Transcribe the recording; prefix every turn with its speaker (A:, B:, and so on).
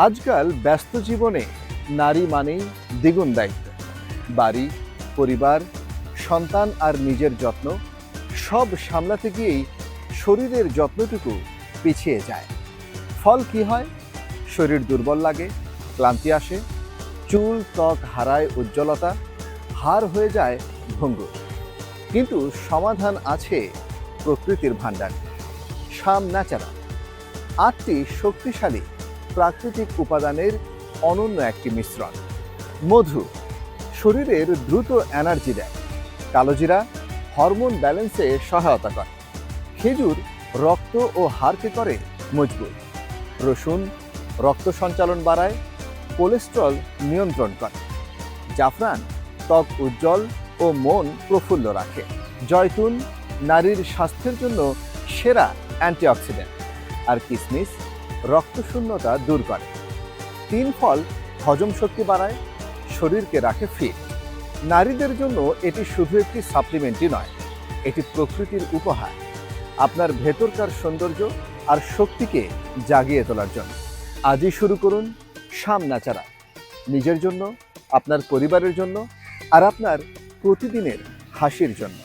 A: আজকাল ব্যস্ত জীবনে নারী মানেই দ্বিগুণ দায়িত্ব। বাড়ি, পরিবার, সন্তান আর নিজের যত্ন সব সামলাতে গিয়েই শরীরের যত্নটুকু পিছিয়ে যায়। ফল কি হয়? শরীর দুর্বল লাগে, ক্লান্তি আসে, চুল ত্বক হারায় উজ্জ্বলতা, হাড় হয়ে যায় ভঙ্গুর। কিন্তু সমাধান আছে প্রকৃতির ভাণ্ডার, শাম ন্যাচারাল। ৮টি শক্তিশালী প্রাকৃতিক উপাদানের অনন্য একটি মিশ্রণ। মধু শরীরের দ্রুত এনার্জি দেয়, কালোজিরা হরমোন ব্যালেন্সে সহায়তা করে, খেজুর রক্ত ও হাড়কে করে মজবুত, রসুন রক্ত সঞ্চালন বাড়ায়, কোলেস্ট্রল নিয়ন্ত্রণ করে, জাফরান ত্বক উজ্জ্বল ও মন প্রফুল্ল রাখে, জয়তুন নারীর স্বাস্থ্যের জন্য সেরা অ্যান্টিঅক্সিডেন্ট, আর কিসমিস রক্তশূন্যতা দূর করে। ৩ ফল হজম শক্তি বাড়ায়, শরীরকে রাখে ফিট। নারীদের জন্য এটি শুধু একটি সাপ্লিমেন্টই নয়, এটি প্রকৃতির উপহার, আপনার ভেতরকার সৌন্দর্য আর শক্তিকে জাগিয়ে তোলার জন্য। আজই শুরু করুন শাম ন্যাচারাল, নিজের জন্য, আপনার পরিবারের জন্য আর আপনার প্রতিদিনের হাসির জন্য।